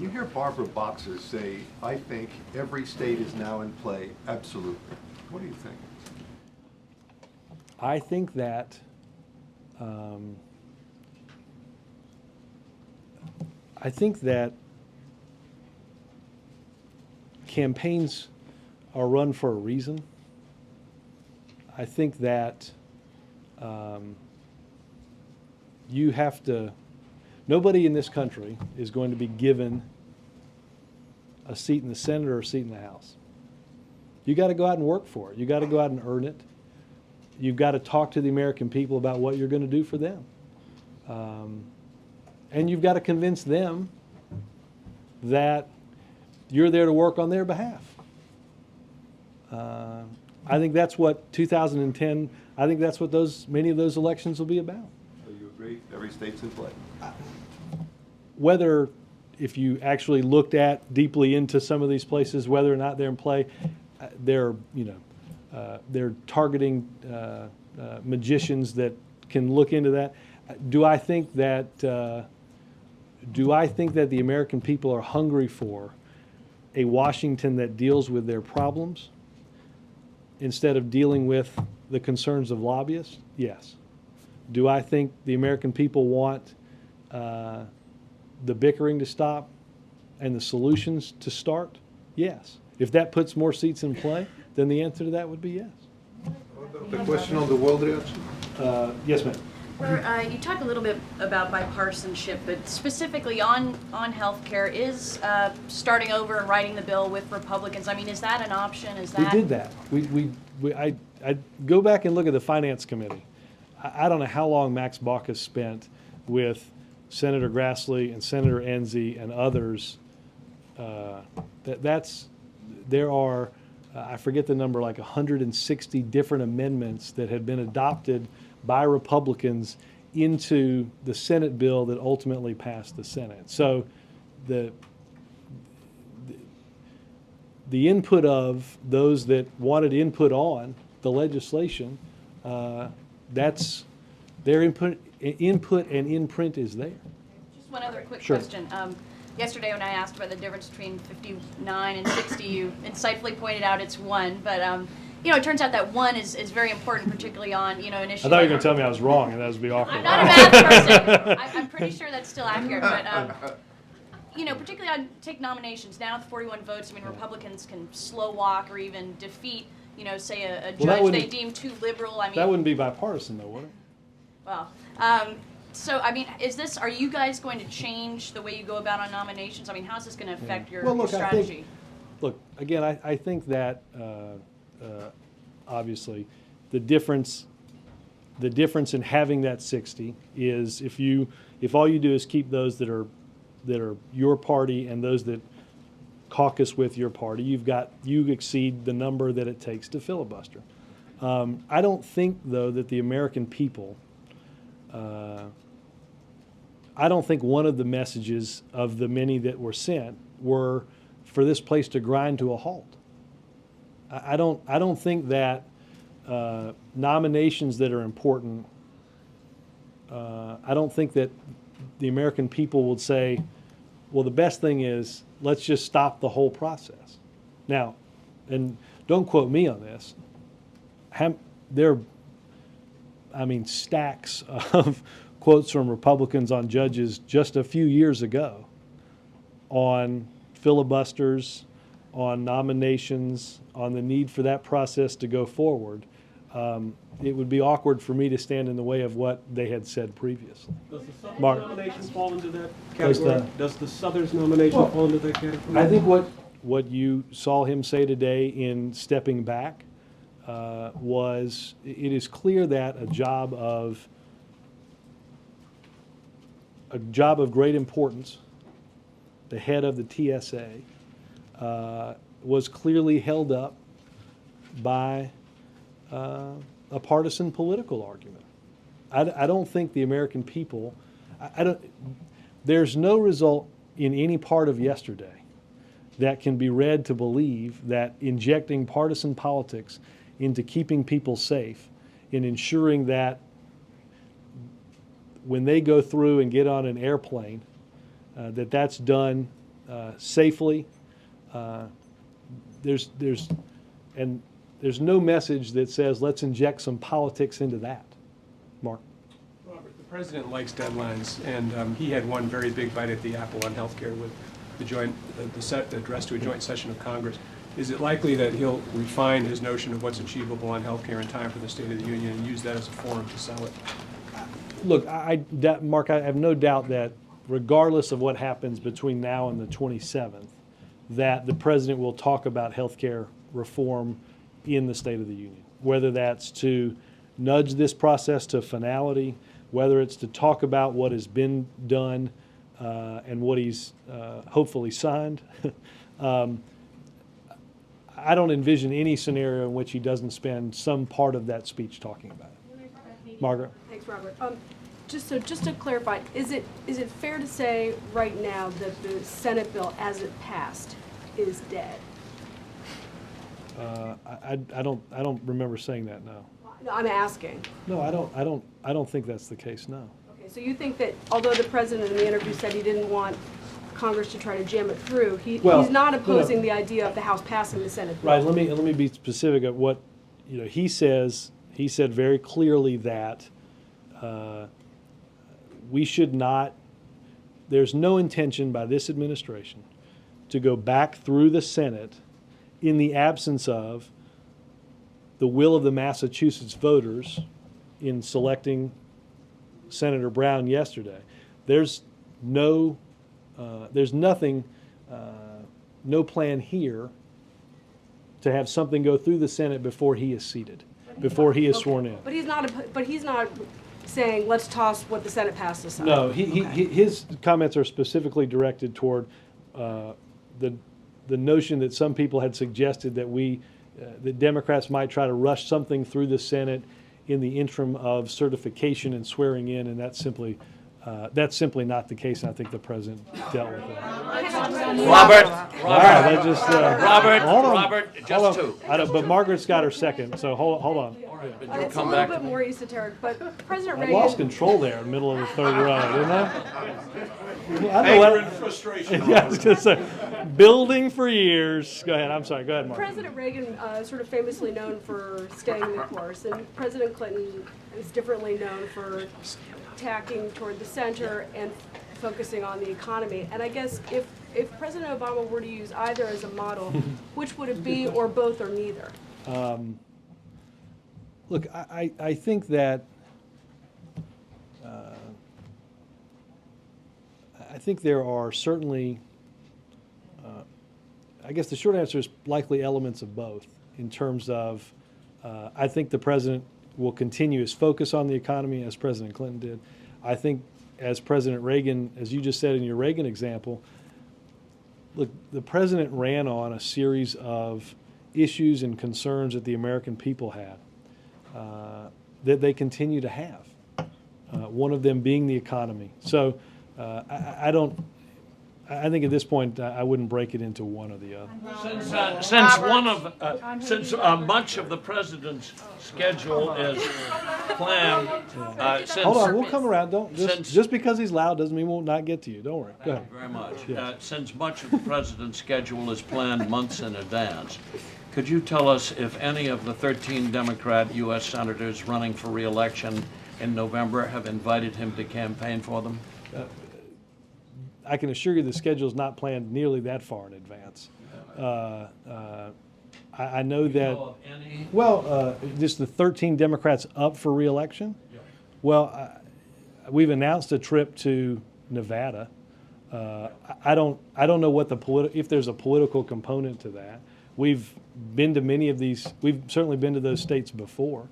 you hear Barbara Boxer say, I think every state is now in play, absolutely. What do you think? I think that campaigns are run for a reason. I think that you have to, nobody in this country is going to be given a seat in the Senate or a seat in the House. You got to go out and work for it. You got to go out and earn it. You've got to talk to the American people about what you're going to do for them. And you've got to convince them that you're there to work on their behalf. I think that's what 2010, I think that's what many of those elections will be about. So you agree, every state's in play? Whether, if you actually looked at deeply into some of these places, whether or not they're in play, they're targeting magicians that can look into that. Do I think that the American people are hungry for a Washington that deals with their problems instead of dealing with the concerns of lobbyists? Yes. Do I think the American people want the bickering to stop and the solutions to start? Yes. If that puts more seats in play, then the answer to that would be yes. The question on the world reaction? Yes, ma'am. You talked a little bit about bipartisanship, but specifically on healthcare, is starting over and writing the bill with Republicans, I mean, is that an option? Is that... We did that. I go back and look at the Finance Committee. I don't know how long Max Baucus spent with Senator Grassley and Senator Enzi and others. There are, I forget the number, like 160 different amendments that had been adopted by Republicans into the Senate bill that ultimately passed the Senate. So the input of those that wanted input on the legislation, that's their input and imprint is there. Just one other quick Sure. question. Yesterday when I asked about the difference between 59 and 60, you insightfully pointed out it's 1, but it turns out that 1 is very important, particularly on, an issue. I thought you were going to tell me I was wrong, and that would be awkward. I'm not a math person. I'm pretty sure that's still accurate, but particularly on take nominations. Now with 41 votes, Republicans can slow walk or even defeat, say a judge they deem too liberal. That wouldn't be bipartisan, though, would it? Well, so are you guys going to change the way you go about on nominations? How's this going to affect your strategy? I think that obviously the difference in having that 60 is if all you do is keep those that are your party and those that caucus with your party, you exceed the number that it takes to filibuster. I don't think, though, that the American people, I don't think one of the messages of the many that were sent were for this place to grind to a halt. I don't think that nominations that are important, I don't think that the American people would say, well, the best thing is let's just stop the whole process. Now, and don't quote me on this, there are, stacks of quotes from Republicans on judges just a few years ago on filibusters, on nominations, on the need for that process to go forward. It would be awkward for me to stand in the way of what they had said previously. Does the Southern Mark. nomination fall into that category? Does the Southern's nomination fall into that category? I think what you saw him say today in stepping back was it is clear that a job of great importance, the head of the TSA, was clearly held up by a partisan political argument. I don't think the American people, there's no result in any part of yesterday that can be read to believe that injecting partisan politics into keeping people safe, in ensuring that when they go through and get on an airplane, that's done safely. There's no message that says let's inject some politics into that. Mark. Robert, the president likes deadlines, and he had one very big bite at the apple on healthcare with the address to a joint session of Congress. Is it likely that he'll refine his notion of what's achievable on healthcare in time for the State of the Union and use that as a forum to sell it? Look, Mark, I have no doubt that regardless of what happens between now and the 27th, that the president will talk about healthcare reform in the State of the Union, whether that's to nudge this process to finality, whether it's to talk about what has been done and what he's hopefully signed. I don't envision any scenario in which he doesn't spend some part of that speech talking about it. Margaret? Thanks, Robert. Just to clarify, is it fair to say right now that the Senate bill as it passed is dead? I don't remember saying that. No. No, I'm asking. No, I don't think that's the case. No. Okay, so you think that although the president in the interview said he didn't want Congress to try to jam it through, he's not opposing the idea of the House passing the Senate bill. Right. Let me be specific at what he says. He said very clearly that we should not. There's no intention by this administration to go back through the Senate in the absence of the will of the Massachusetts voters in selecting Senator Brown yesterday. There's nothing, no plan here to have something go through the Senate before he is seated, before he is sworn in. But he's not saying let's toss what the Senate passed aside. No, his comments are specifically directed toward the notion that some people had suggested that that Democrats might try to rush something through the Senate in the interim of certification and swearing in, and that's simply not the case, and I think the president dealt with that. Robert, That just, Robert, hold on, Robert, hold just on. two. But Margaret's got her second, so hold on. It's a little bit more esoteric, but President I Reagan. lost control there in the middle of the third row, didn't I? Anger and frustration. Yeah, I was going to say, building for years. Go ahead, I'm sorry, go ahead, Mark. President Reagan sort of famously known for staying the course, and President Clinton is differently known for tacking toward the center and focusing on the economy. And I guess if President Obama were to use either as a model, which would it be, or both, or neither? Look, I think that I think there are certainly, I guess the short answer is likely elements of both in terms of, I think the president will continue his focus on the economy as President Clinton did. I think as President Reagan, as you just said in your Reagan example, look, the president ran on a series of issues and concerns that the American people had that they continue to have. One of them being the economy. So I think at this point I wouldn't break it into one or the other. Since much of the president's schedule is planned, Hold on, we'll come around. Don't just because he's loud doesn't mean we'll not get to you. Don't worry. Go ahead. Very much. Yes. Since much of the president's schedule is planned months in advance, could you tell us if any of the 13 Democrat U.S. senators running for re-election in November have invited him to campaign for them? I can assure you the schedule is not planned nearly that far in advance. I know that. Well, just the 13 Democrats up for re-election. Well, we've announced a trip to Nevada. I don't know what if there's a political component to that. We've been to many of these. We've certainly been to those states before.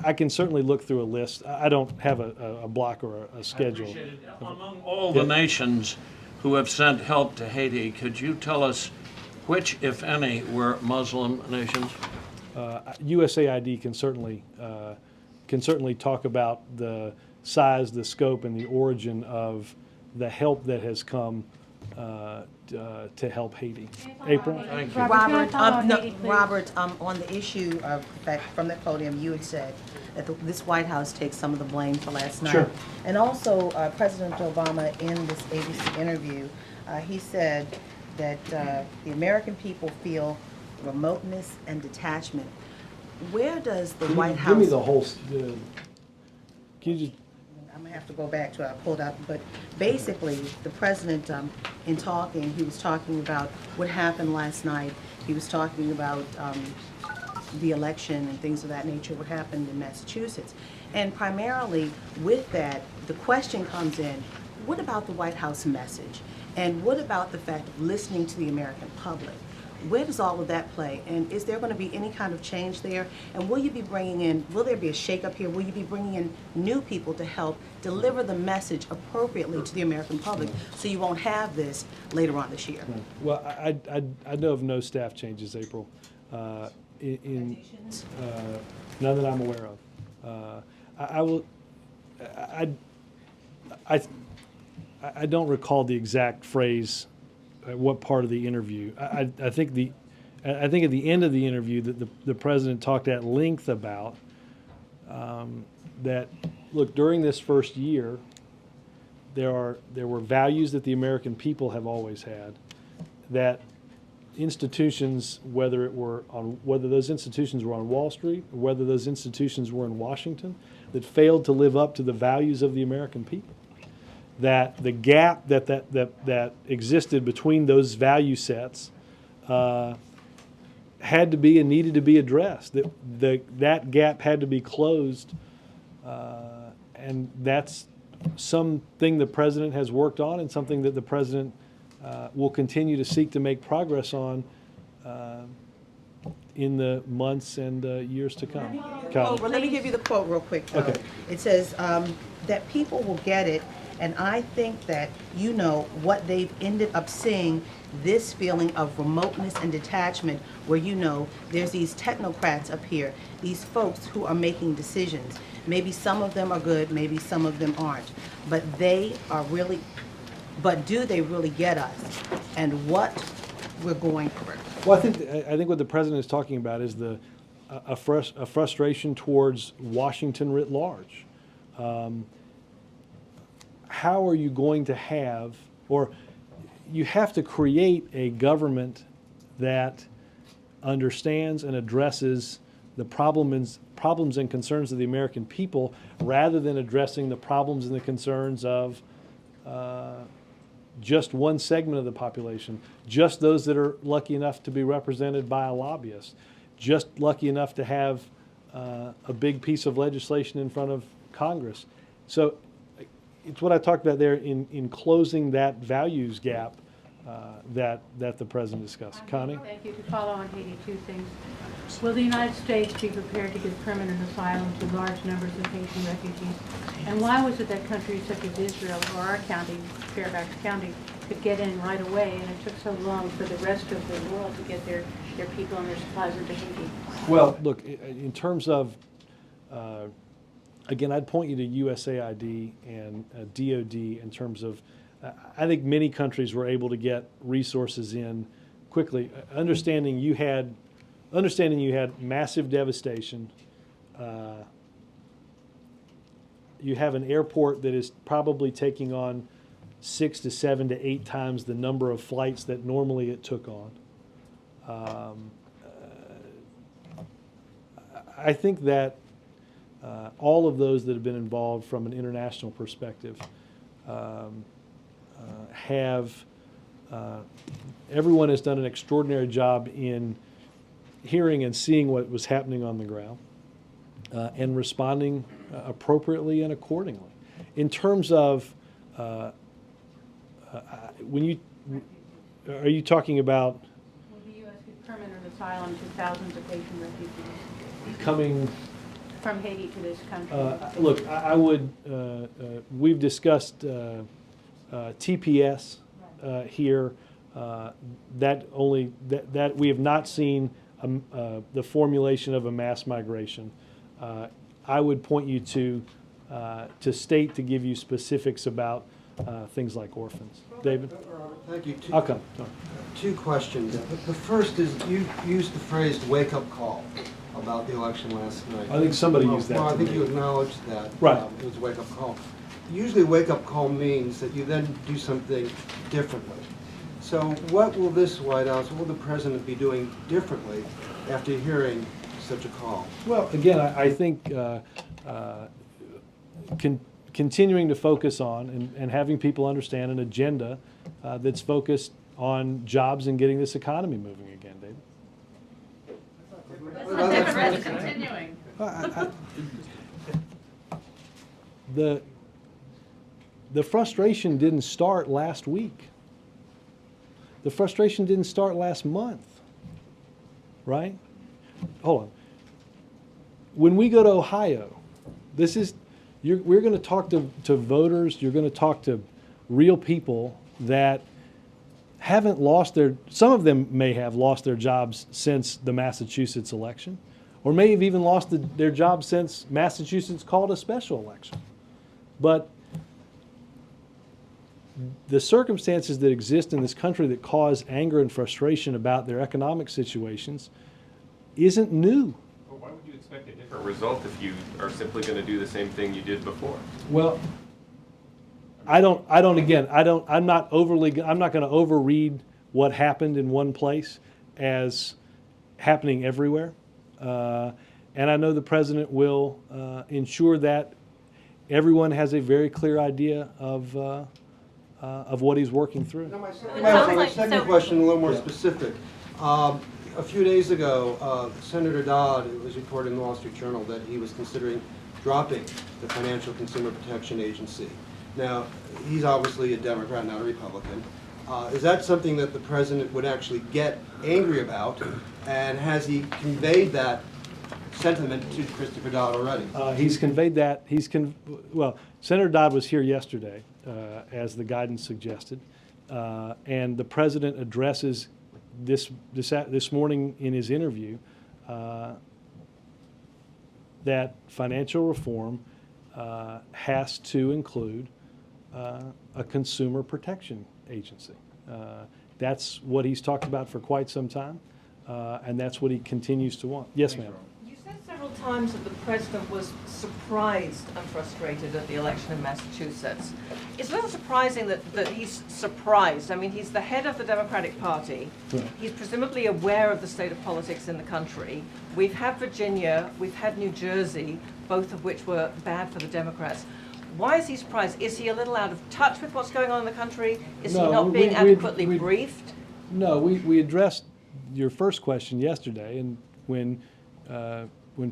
I can certainly look through a list. I don't have a block or a schedule. Among all the nations who have sent help to Haiti, could you tell us which, if any, were Muslim nations? USAID can certainly talk about the size, the scope, and the origin of the help that has come to help Haiti. April? Thank you. Robert, on the issue of that from the podium, you had said that this White House takes some of the blame for last night. Sure. And also, President Obama, in this ABC interview, he said that the American people feel remoteness and detachment. Where does the White House... Give me the whole... Can you just... I'm going to have to go back to it. I pulled up. But basically, the president, in talking, he was talking about what happened last night. He was talking about the election and things of that nature, what happened in Massachusetts. And primarily with that, the question comes in, what about the White House message? And what about the fact of listening to the American public? Where does all of that play? And is there going to be any kind of change there? And will you be bringing in, will there be a shakeup here? Will you be bringing in new people to help deliver the message appropriately to the American public so you won't have this later on this year? Well, I know of no staff changes, April. None that I'm aware of. I don't recall the exact phrase, what part of the interview. I think at the end of the interview that the president talked at length about that. Look, during this first year, there were values that the American people have always had, that institutions, whether those institutions were on Wall Street or whether those institutions were in Washington, that failed to live up to the values of the American people. That the gap that existed between those value sets had to be and needed to be addressed. That gap had to be closed, and that's something the president has worked on, and something that the president will continue to seek to make progress on in the months and years to come. Well, let me give you the quote real quick. Okay. It says that people will get it And I think that, what they've ended up seeing, this feeling of remoteness and detachment where, there's these technocrats up here, these folks who are making decisions. Maybe some of them are good, maybe some of them aren't. But do they really get us and what we're going through? Well, I think what the president is talking about is a frustration towards Washington writ large. How are you going to have, or you have to create a government that understands and addresses the problems and concerns of the American people, rather than addressing the problems and the concerns of just one segment of the population, just those that are lucky enough to be represented by a lobbyist, just lucky enough to have a big piece of legislation in front of Congress. So it's what I talked about there in closing that values gap that the president discussed. Connie? Thank you. To follow on Haiti, two things. Will the United States be prepared to give permanent asylum to large numbers of Haitian refugees? And why was it that countries such as Israel or our county, Fairfax County, could get in right away, and it took so long for the rest of the world to get their people and their supplies into Haiti? Well, look, in terms of, again, I'd point you to USAID and DOD in terms of, I think many countries were able to get resources in quickly, understanding you had massive devastation. You have an airport that is probably taking on 6 to 7 to 8 times the number of flights that normally it took on. I think that all of those that have been involved from an international perspective everyone has done an extraordinary job in hearing and seeing what was happening on the ground and responding appropriately and accordingly. In terms of are you talking about Will the U.S. give permanent asylum to thousands of Haitian refugees coming from Haiti to this country? Look, I would. We've discussed TPS here. That we have not seen the formulation of a mass migration. I would point you to state to give you specifics about things like orphans. David? Thank you. I'll come. Two questions. The first is, you used the phrase wake-up call about the election last night. I think somebody used that. Well, I to think me. you acknowledged that. Right. It was a wake-up call. Usually a wake-up call means that you then do something differently. So what will this White House, what will the president be doing differently after hearing such a call? Well, again, I think continuing to focus on and having people understand an agenda that's focused on jobs and getting this economy moving again, David. Continuing. The frustration didn't start last week. The frustration didn't start last month, right? Hold on. When we go to Ohio, we're going to talk to voters. You're going to talk to real people that haven't lost some of them may have lost their jobs since the Massachusetts election, or may have even lost their jobs since Massachusetts called a special election. But the circumstances that exist in this country that cause anger and frustration about their economic situations isn't new. Well, why would you expect a different result if you are simply going to do the same thing you did before? Well, I'm not going to overread what happened in one place as happening everywhere. And I know the president will ensure that everyone has a very clear idea of what he's working through. Now, my second question, a little more specific. A few days ago, Senator Dodd, it was reported in the Wall Street Journal that he was considering dropping the Financial Consumer Protection Agency. Now, he's obviously a Democrat, not a Republican. Is that something that the president would actually get angry about? And has he conveyed that sentiment to Christopher Dodd already? He's conveyed that. Well, Senator Dodd was here yesterday, as the guidance suggested. And the president addresses this morning in his interview that financial reform has to include a consumer protection agency. That's what he's talked about for quite some time, and that's what he continues to want. Yes, ma'am. You said several times that the president was surprised and frustrated at the election in Massachusetts. It's a little surprising that he's surprised. I mean, he's the head of the Democratic Party. Right. He's presumably aware of the state of politics in the country. We've had Virginia, we've had New Jersey, both of which were bad for the Democrats. Why is he surprised? Is he a little out of touch with what's going on in the country? Is he not being adequately briefed? No, we addressed your first question yesterday, and when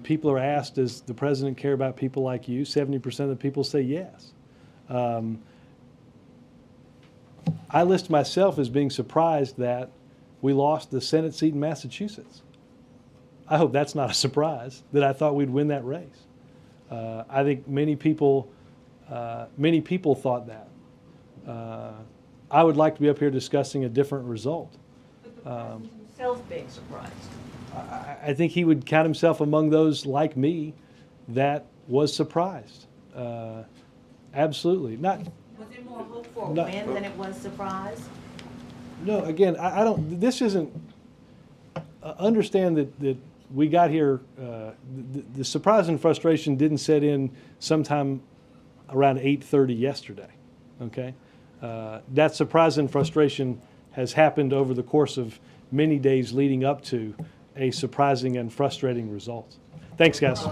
people are asked, does the president care about people like you, 70% of the people say yes. I list myself as being surprised that we lost the Senate seat in Massachusetts. I hope that's not a surprise, that I thought we'd win that race. I think many people thought that. I would like to be up here discussing a different result. But the president himself being surprised. I think he would count himself among those like me that was surprised. Absolutely. Was there more hope for a win than it was surprise? No, again, I don't, this isn't, understand that we got here, the surprise and frustration didn't set in sometime around 8:30 yesterday, okay? That surprise and frustration has happened over the course of many days leading up to a surprising and frustrating result. Thanks, guys.